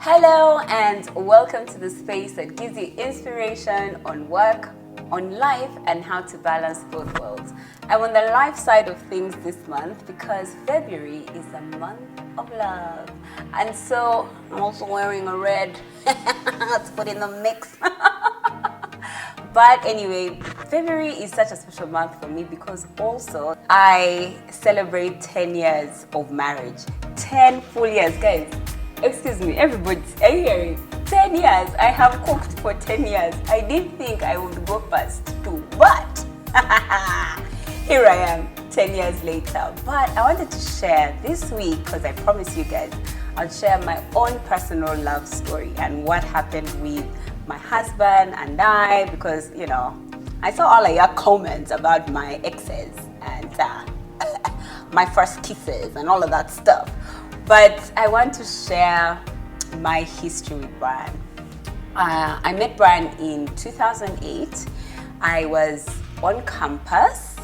Hello and welcome to the space that gives you inspiration on work, on life, and how to balance both worlds. I'm on the life side of things this month because February is a month of love. And so I'm also wearing a red. Let's put in the mix. But anyway, February is such a special month for me because also I celebrate 10 years of marriage. 10 full years, guys. Excuse me, everybody, are you hearing? 10 years. I have cooked for 10 years. I didn't think I would go past 2, but here I am 10 years later. But I wanted to share this week, because I promised you guys, I'll share my own personal love story and what happened with my husband and I, because, you know, I saw all of your comments about my exes and my first kisses and all of that stuff. But I want to share my history with Brian. I met Brian in 2008. I was on campus,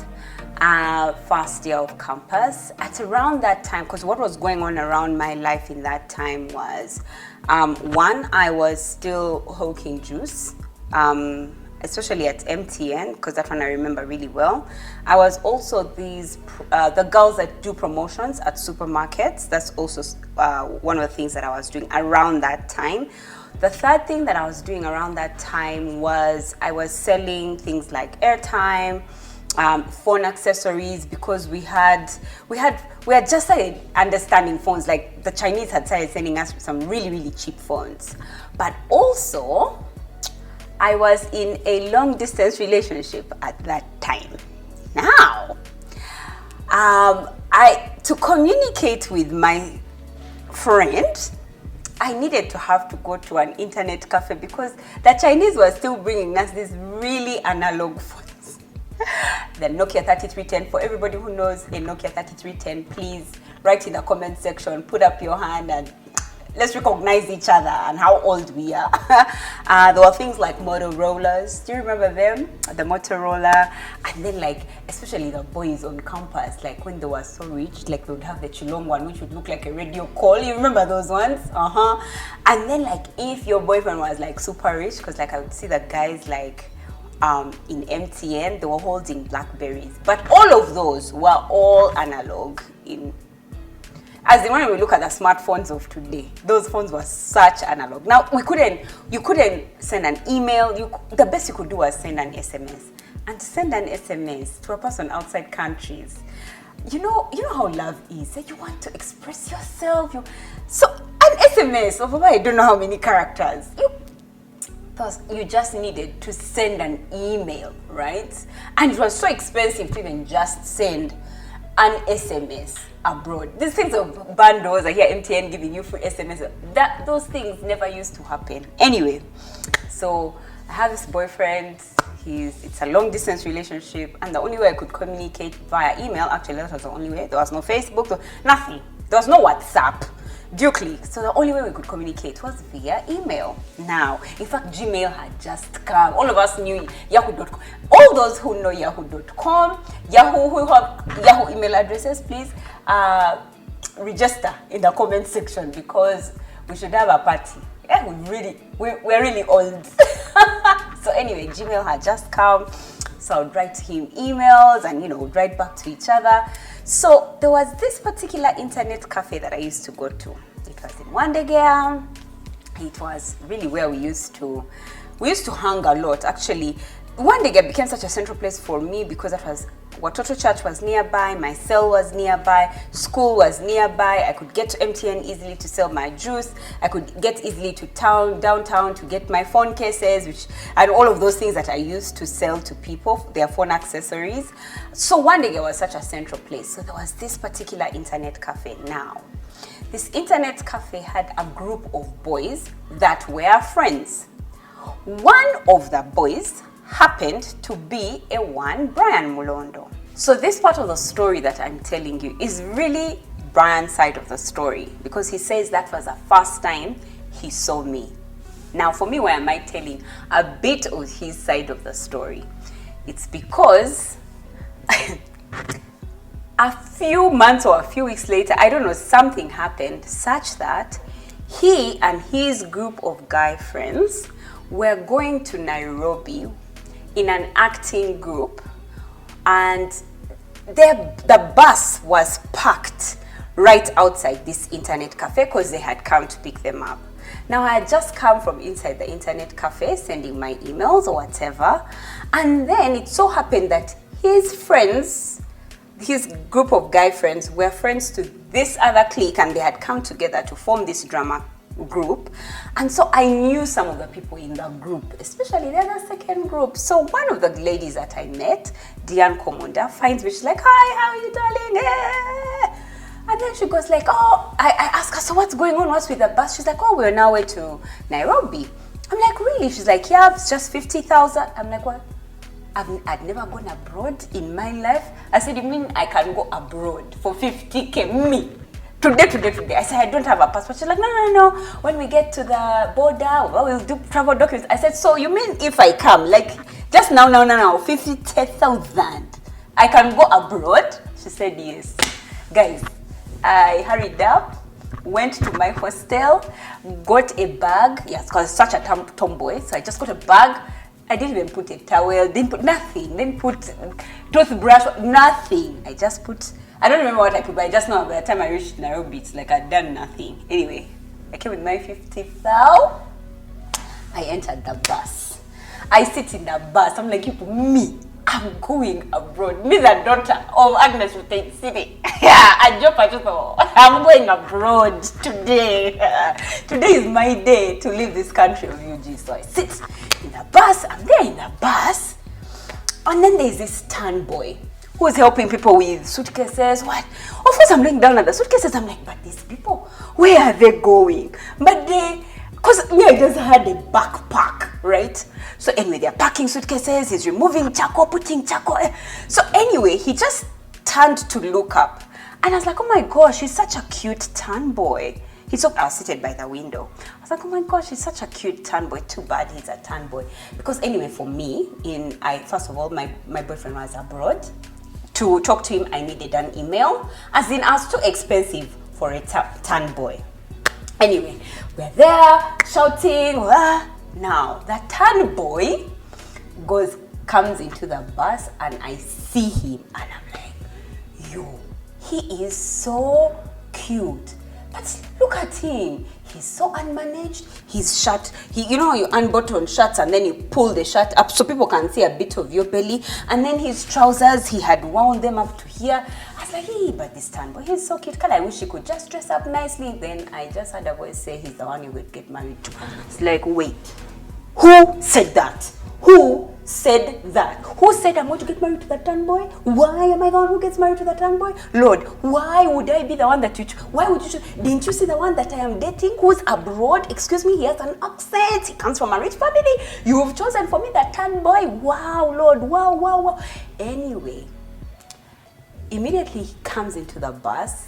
first year of campus. At around that time, because what was going on around my life in that time was, one, I was still hawking juice, especially at MTN, because that one I remember really well. I was also the girls that do promotions at supermarkets. That's also one of the things that I was doing around that time. The third thing that I was doing around that time was I was selling things like airtime, phone accessories, because we had just started understanding phones. Like the Chinese had started sending us some really, really cheap phones. But also, I was in a long distance relationship at that time. Now, to communicate with my friend, I needed to have to go to an internet cafe because the Chinese were still bringing us these really analog phones. The Nokia 3310. For everybody who knows a Nokia 3310, please write in the comment section, put up your hand, and let's recognize each other and how old we are. There were things like Motorola's. Do you remember them? The Motorola. And then, like, especially the boys on campus, like when they were so rich, like they would have the Chilong one, which would look like a radio call. You remember those ones? And then, like, if your boyfriend was like super rich, because like I would see the guys like in MTN, they were holding Blackberries. But all of those were all analog as in when we look at the smartphones of today, those phones were such analog. Now you couldn't send an email. The best you could do was send an SMS. And to send an SMS to a person outside countries, you know how love is. That you want to express yourself. So an SMS of I don't know how many characters. You just needed to send an email, right? And it was so expensive to even just send an SMS abroad. These things of bundles, I hear MTN giving you free SMS. Those things never used to happen. Anyway, so I have this boyfriend. It's a long distance relationship, and the only way I could communicate via email, actually that was the only way. There was no Facebook, nothing. There was no WhatsApp. Dukely. So the only way we could communicate was via email. Now, in fact, Gmail had just come. All of us knew Yahoo.com. All those who know Yahoo.com, who have Yahoo email addresses, please register in the comment section because we should have a party. Yeah, we're really old. So anyway, Gmail had just come. So I would write him emails and, would write back to each other. So there was this particular internet cafe that I used to go to. It was in Wandegea. It was really where we used to hang a lot. Actually, Wandegea became such a central place for me because that was Watoto Church was nearby, my cell was nearby, school was nearby. I could get to MTN easily to sell my juice. I could get easily to downtown to get my phone cases, and all of those things that I used to sell to people, their phone accessories. So Wandegea was such a central place. So there was this particular internet cafe. Now, this internet cafe had a group of boys that were friends. One of the boys happened to be Brian Mulondo. So this part of the story that I'm telling you is really Brian's side of the story, because he says that was the first time he saw me. Now for me, why am I telling a bit of his side of the story? It's because a few months or a few weeks later, I don't know, something happened such that He and his group of guy friends were going to Nairobi in an acting group, and the bus was parked right outside this internet cafe because they had come to pick them up. Now, I had just come from inside the internet cafe sending my emails or whatever, and then it so happened that his friends, his group of guy friends, were friends to this other clique, and they had come together to form this drama group. And so I knew some of the people in the group, especially the other second group. So one of the ladies that I met, Diane Komunda, finds me. She's like, "Hi, how are you, darling?" Eh. And then she goes like, "Oh," I ask her, "So what's going on? What's with the bus?" She's like, "Oh, we're now way to Nairobi." I'm like, "Really?" She's like, "Yeah, it's just 50,000. I'm like, "What? I'd never gone abroad in my life." I said, "You mean I can go abroad for 50K? Me? Today. I said, "I don't have a passport." She's like, no. When we get to the border, we'll do travel documents. I said, "So you mean if I come, like, just now, 50,000, I can go abroad?" She said, "Yes." Guys, I hurried up, went to my hostel, got a bag. Yes, because such a tomboy. So I just got a bag. I didn't even put a towel, didn't put nothing, didn't put toothbrush, nothing. I just put, I don't remember what I put, but I just know by the time I reached Nairobi, it's like I'd done nothing. Anyway, I came with my 50,000. I entered the bus. I sit in the bus. I'm like, me, I'm going abroad. Me, the daughter of Agnes Rutain City. Yeah, I'm going abroad today. Today is my day to leave this country of UG. So I sit in the bus. I'm there in the bus. And then there's this tan boy who's helping people with suitcases. What? Of course, I'm looking down at the suitcases. I'm like, but these people, where are they going? But because me, I just had a backpack, right? So anyway, they're packing suitcases. He's removing charcoal, putting charcoal. So anyway, he just turned to look up. And I was like, oh my gosh, he's such a cute tan boy. I was seated by the window. I was like, oh my gosh, he's such a cute tan boy. Too bad he's a tan boy. Because anyway, for me, first of all, my boyfriend was abroad. To talk to him, I needed an email. As in, I was too expensive for a tan boy. Anyway, we're there shouting. Now, the tan boy comes into the bus, and I see him, and I'm like, yo, he is so cute. But look at him. He's so unmanaged. His shirt, you unbutton shirts and then you pull the shirt up so people can see a bit of your belly. And then his trousers, he had wound them up to here. I was like, hey, but this tan boy, he's so cute. I wish he could just dress up nicely. Then I just had a voice say he's the one you would get married to. It's like, wait, who said that? Who said that? Who said I'm going to get married to that tan boy? Why am I the one who gets married to that tan boy? Lord, why would I be the one that you choose? Why would you choose? Didn't you see the one that I am dating who's abroad? Excuse me, he has an accent. He comes from a rich family. You've chosen for me that tan boy. Wow, Lord, wow. Anyway, immediately he comes into the bus.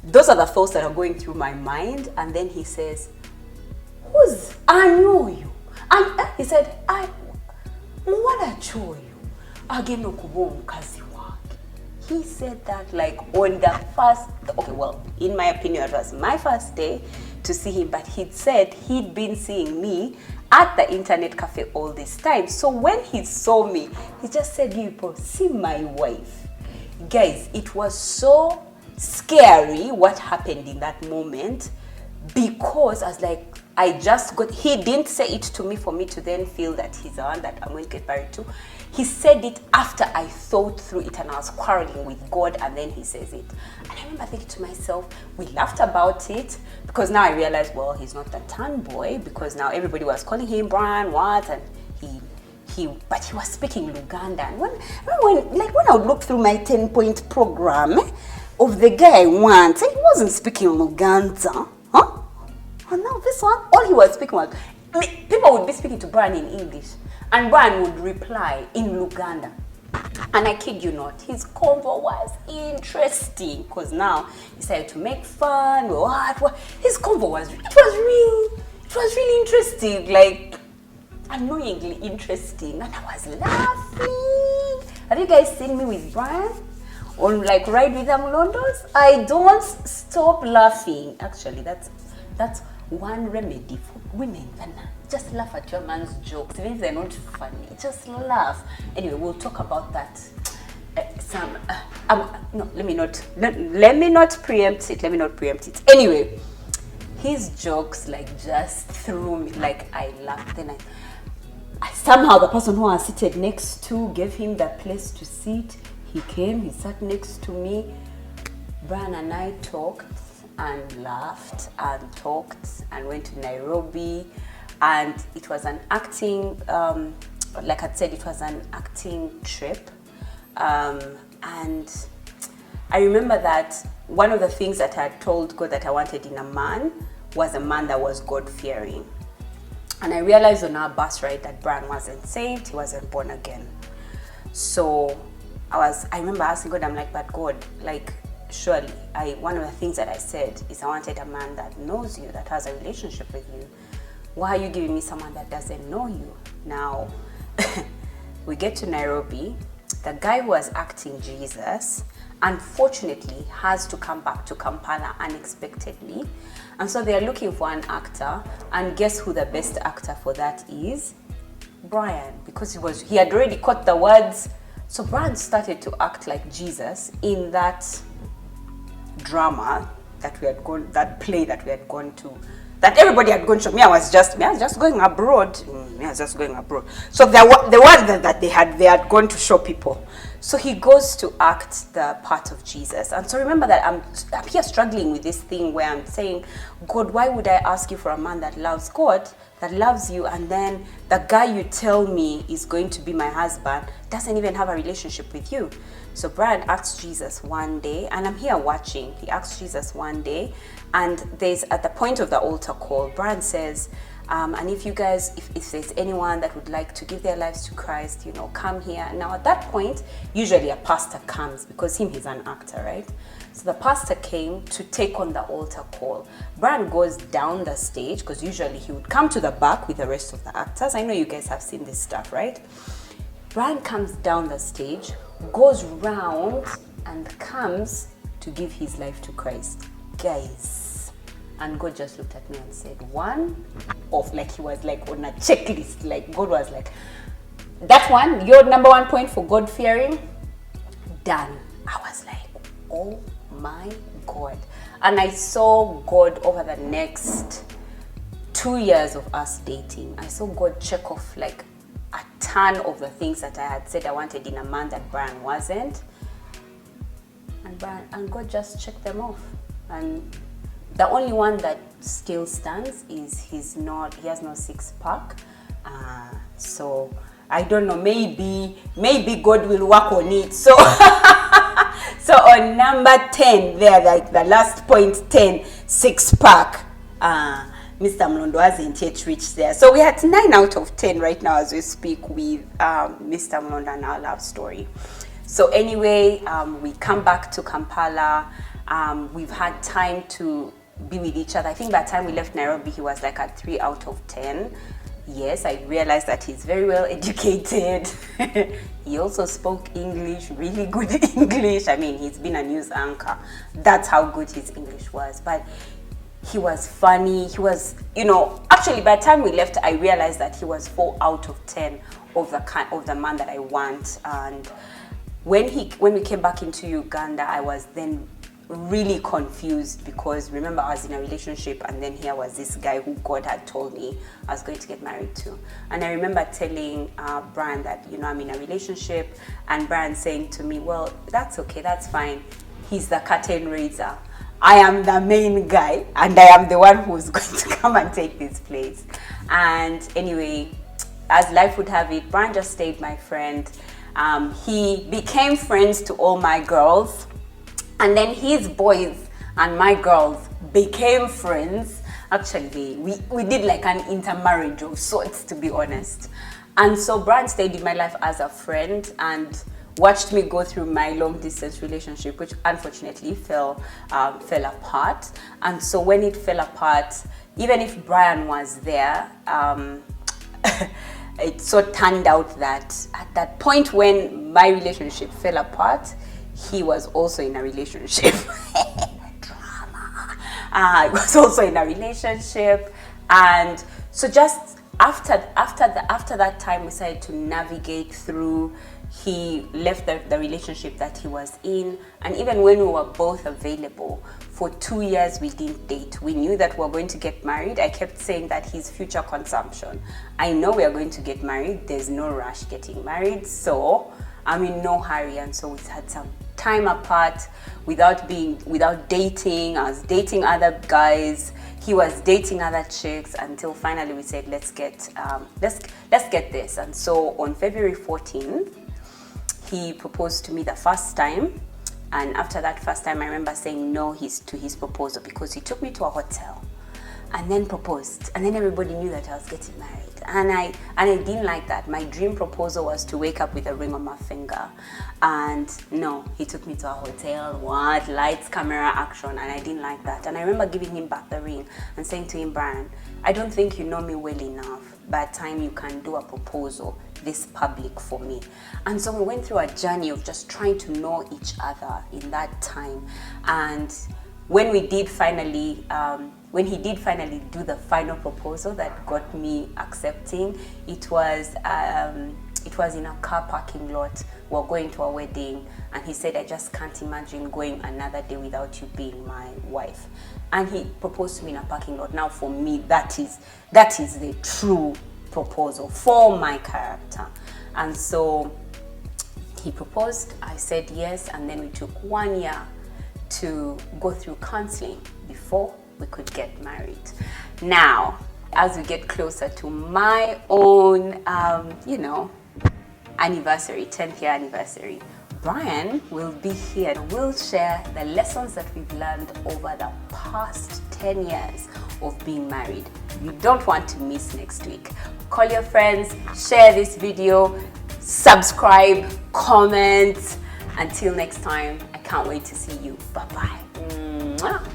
Those are the thoughts that are going through my mind. And then he says, I know you. And he said, he said that like on the first, okay, well, in my opinion, it was my first day to see him, but he'd said he'd been seeing me at the internet cafe all this time. So when he saw me, he just said, you people, see my wife. Guys, it was so scary what happened in that moment, because I was like, he didn't say it to me for me to then feel that he's the one that I'm going to get married to. He said it after I thought through it and I was quarreling with God, and then he says it. And I remember thinking to myself, we laughed about it, because now I realized, well, he's not the tan boy, because now everybody was calling him Brian, and but he was speaking Luganda. And when I would look through my 10-point program of the guy I want, he wasn't speaking Luganda. Huh? And now this one, all he was speaking was, people would be speaking to Brian in English, and Brian would reply in Luganda. And I kid you not, his convo was interesting, because now he started to make fun. What? His convo was really interesting, like annoyingly interesting, and I was laughing. Have you guys seen me with Brian on like Ride with the Mulondos? I don't stop laughing. Actually, that's one remedy for women, just laugh at your man's jokes, even if they're not funny, just laugh. Anyway, we'll talk about that. No, let me not preempt it. Anyway, his jokes like just threw me, like I laughed. Then I somehow, the person who I was seated next to gave him the place to sit. He came, he sat next to me. Brian and I talked and laughed and talked and went to Nairobi, and it was an acting, like I said, it was an acting trip. And I remember that one of the things that I had told God that I wanted in a man was a man that was God-fearing. And I realized on our bus ride that Brian wasn't saved, he wasn't born again. So I remember asking God, I'm like, but God, like, surely, one of the things that I said is I wanted a man that knows you, that has a relationship with you. Why are you giving me someone that doesn't know you? Now, we get to Nairobi. The guy who was acting Jesus, unfortunately, has to come back to Kampala unexpectedly. And so they're looking for an actor. And guess who the best actor for that is? Brian, because he had already caught the words. So Brian started to act like Jesus in that drama that that play that we had gone to, that everybody had gone to. I was just going abroad. So there was that they had gone to show people. So he goes to act the part of Jesus. And so remember that I'm here struggling with this thing where I'm saying, God, why would I ask you for a man that loves God, that loves you, and then the guy you tell me is going to be my husband doesn't even have a relationship with you? So Brian asks Jesus one day, and I'm here watching. He asks Jesus one day, and there's at the point of the altar call, Brian says, and if you guys, if there's anyone that would like to give their lives to Christ, come here. Now at that point, usually a pastor comes, because he's an actor, right? So the pastor came to take on the altar call. Brian goes down the stage, because usually he would come to the back with the rest of the actors. I know you guys have seen this stuff, right? Brian comes down the stage, goes round, and comes to give his life to Christ. Guys. And God just looked at me and said, one off, like he was like on a checklist. Like God was like, that one, your number 1 point for God fearing, done. I was like, oh my God. And I saw God over the next 2 years of us dating. I saw God check off like a ton of the things that I had said I wanted in a man that Brian wasn't. And God just checked them off. And the only one that still stands is he has no 6-pack. So I don't know, maybe God will work on it. So so on number 10 there, like the last point 10, 6-pack, Mr. Mulondo hasn't yet reached there. So we had 9 out of 10 right now as we speak with Mr. Mulondo and our love story. So anyway, we come back to Kampala. We've had time to be with each other. I think by the time we left Nairobi, he was like at 3 out of 10. Yes, I realized that he's very well educated. He also spoke English, really good English. I mean, he's been a news anchor. That's how good his English was. But he was funny. He was, actually by the time we left, I realized that he was 4 out of 10 of the man that I want. And when we came back into Uganda, I was then really confused, because remember I was in a relationship, and then here was this guy who God had told me I was going to get married to. And I remember telling Brian that I'm in a relationship, and Brian saying to me, well, that's okay, that's fine, he's the curtain raiser, I am the main guy, and I am the one who's going to come and take this place. And anyway, as life would have it, Brian just stayed my friend. He became friends to all my girls. And then his boys and my girls became friends. Actually, we did like an intermarriage of sorts, to be honest. And so Brian stayed in my life as a friend and watched me go through my long distance relationship, which unfortunately fell apart. And so when it fell apart, even if Brian was there, it so turned out that at that point when my relationship fell apart, he was also in a relationship. Drama. I was also in a relationship, and so just after that time, we decided to navigate through. He left the relationship that he was in, and even when we were both available for 2 years, we didn't date. We knew that we were going to get married. I kept saying that his future consumption, I know we are going to get married, there's no rush getting married, so I'm in no hurry. And so we had some time apart without dating. I was dating other guys, he was dating other chicks, until finally we said, let's get this. And so on February 14th, he proposed to me the first time. And after that first time, I remember saying no to his proposal, because he took me to a hotel and then proposed, and then everybody knew that I was getting married, and I didn't like that. My dream proposal was to wake up with a ring on my finger, and no, he took me to a hotel, lights, camera, action, and I didn't like that. And I remember giving him back the ring and saying to him, Brian, I don't think you know me well enough by the time you can do a proposal this public for me. And so we went through a journey of just trying to know each other in that time. And when he did finally do the final proposal that got me accepting, it was in a car parking lot. We were going to a wedding, and he said, I just can't imagine going another day without you being my wife. And he proposed to me in a parking lot. Now for me, that is the true proposal for my character. And so he proposed, I said yes, and then we took 1 year to go through counseling before we could get married. Now, as we get closer to my own, anniversary, 10th year anniversary, Brian will be here and will share the lessons that we've learned over the past 10 years of being married. You don't want to miss next week. Call your friends, share this video, subscribe, comment. Until next time, I can't wait to see you. Bye-bye.